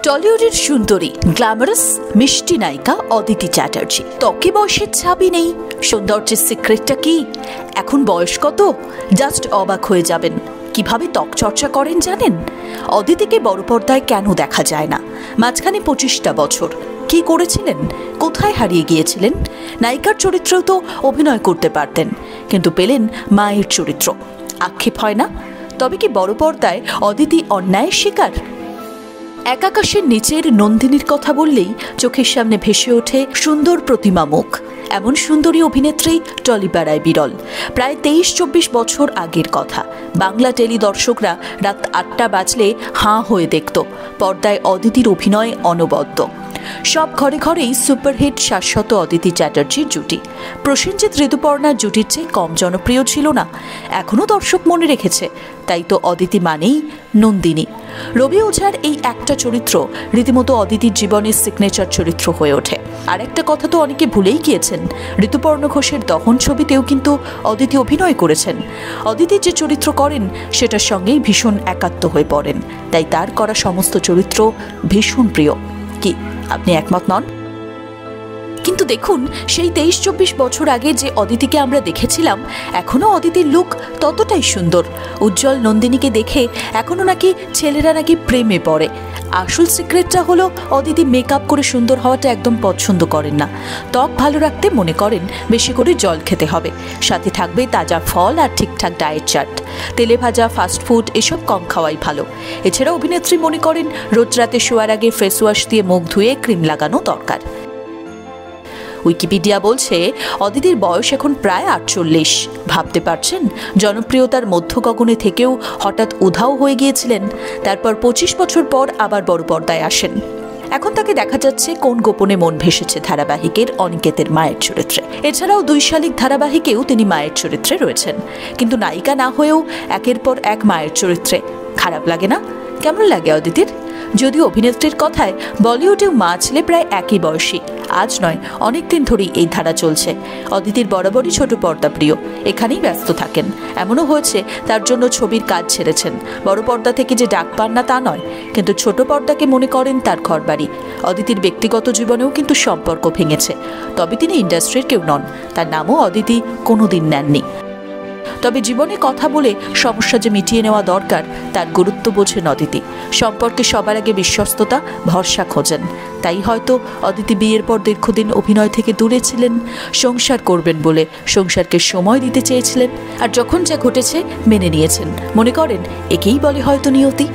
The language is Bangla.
টলিউডের সুন্দরী গ্ল্যামারাস মিষ্টি নায়িকা অদিতি চ্যাটার্জি। ত্বকে বয়সের ছাবই নেই। সৌন্দর্যের সিক্রেটটা কি? এখন বয়স কত? জাস্ট অবাক হয়ে যাবেন। কিভাবে ত্বক চর্চা করেন জানেন? অদিতিকে বড় পর্দায় কেন দেখা যায় না? মাঝখানে 25টা বছর কি করেছিলেন? কোথায় হারিয়ে গিয়েছিলেন? নায়িকার চরিত্রেও তো অভিনয় করতে পারতেন, কিন্তু পেলেন মায়ের চরিত্র। আক্ষেপ হয় না? তবে কি বড় পর্দায় অদিতি অন্যায়ের শিকার? এক আকাশের নিচের নন্দিনীর কথা বললেই চোখের সামনে ভেসে ওঠে সুন্দর প্রতিমা মুখ। এমন সুন্দরী অভিনেত্রী টলিপাড়ায় বিরল। প্রায় 23-24 বছর আগের কথা। বাংলা টেলি দর্শকরা রাত 8টা বাজলে হাঁ হয়ে দেখত। পর্দায় অদিতির অভিনয় অনবদ্য। সব ঘরে ঘরেই সুপারহিট শাশ্বত অদিতি চ্যাটার্জির জুটি। প্রসেনজিৎ ঋতুপর্ণার জুটির চেয়ে কম জনপ্রিয় ছিল না, এখনও দর্শক মনে রেখেছে। তাই তো অদিতি মানেই নন্দিনী। রবি ওঝার এই একটা চরিত্র রীতিমতো অদিতির জীবনের সিগনেচার চরিত্র হয়ে ওঠে। আর একটা কথা তো অনেকে ভুলেই গিয়েছেন, ঋতুপর্ণ ঘোষের দহন ছবিতেও কিন্তু অদিতি অভিনয় করেছেন। অদিতি যে চরিত্র করেন সেটার সঙ্গেই ভীষণ একাত্ম হয়ে পড়েন। তাই তার করা সমস্ত চরিত্র ভীষণ প্রিয়। কি আপনি একমত নন? কিন্তু দেখুন, সেই 23-24 বছর আগে যে অদিতিকে আমরা দেখেছিলাম, এখনও অদিতির লুক ততটাই সুন্দর। উজ্জ্বল নন্দিনীকে দেখে এখনও নাকি ছেলেরা নাকি প্রেমে পড়ে। আসল সিক্রেটটা হলো অদিতি মেকআপ করে সুন্দর হওয়াটা একদম পছন্দ করেন না। ত্বক ভালো রাখতে মনে করেন বেশি করে জল খেতে হবে, সাথে থাকবে তাজা ফল আর ঠিকঠাক ডায়েট চার্ট। তেলে ভাজা ফাস্টফুড এসব কম খাওয়াই ভালো। এছাড়া অভিনেত্রী মনে করেন রোজ রাতে শোয়ার আগে ফেস ওয়াশ দিয়ে মুখ ধুয়ে ক্রিম লাগানো দরকার। উইকিপিডিয়া বলছে অদিতির বয়স এখন প্রায় 48। ভাবতে পারছেন? জনপ্রিয়তার মধ্য গগনে থেকেও হঠাৎ উধাও হয়ে গিয়েছিলেন। তারপর 25 বছর পর আবার বড় পর্দায় আসেন। এখন তাকে দেখা যাচ্ছে কোন গোপনে মন ভেসেছে ধারাবাহিকের অনিকেতের মায়ের চরিত্রে। এছাড়াও 2 শালিক ধারাবাহিকেও তিনি মায়ের চরিত্রে রয়েছেন। কিন্তু নায়িকা না হয়েও একের পর এক মায়ের চরিত্রে। খারাপ লাগে না? কেমন লাগে অদিতির? যদিও অভিনেত্রীর কথায় বলিউডেও মা ছেলে প্রায় একই বয়সী। আজ নয়, অনেকদিন ধরেই এই ধারা চলছে। অদিতির বরাবরই ছোট পর্দা প্রিয়, এখানেই ব্যস্ত থাকেন। এমনও হয়েছে তার জন্য ছবির কাজ ছেড়েছেন। বড় পর্দা থেকে যে ডাক পান না তা নয়, কিন্তু ছোট পর্দাকে মনে করেন তার ঘরবাড়ি। অদিতির ব্যক্তিগত জীবনেও কিন্তু সম্পর্ক ভেঙেছে। তবে তিনি ইন্ডাস্ট্রির কেউ নন, তার নামও অদিতি কোনোদিন নেননি। তবে জীবনে কথা বলে সমস্যা যে মিটিয়ে নেওয়া দরকার তার গুরুত্ব বোঝেন অদিতি। সম্পর্কে সবার আগে বিশ্বস্ততা, ভরসা খোঁজেন। তাই হয়তো অদিতি বিয়ের পর দীর্ঘদিন অভিনয় থেকে দূরে ছিলেন। সংসার করবেন বলে সংসারকে সময় দিতে চেয়েছিলেন। আর যখন যা ঘটেছে মেনে নিয়েছেন। মনে করেন একেই বলে হয়তো নিয়তি।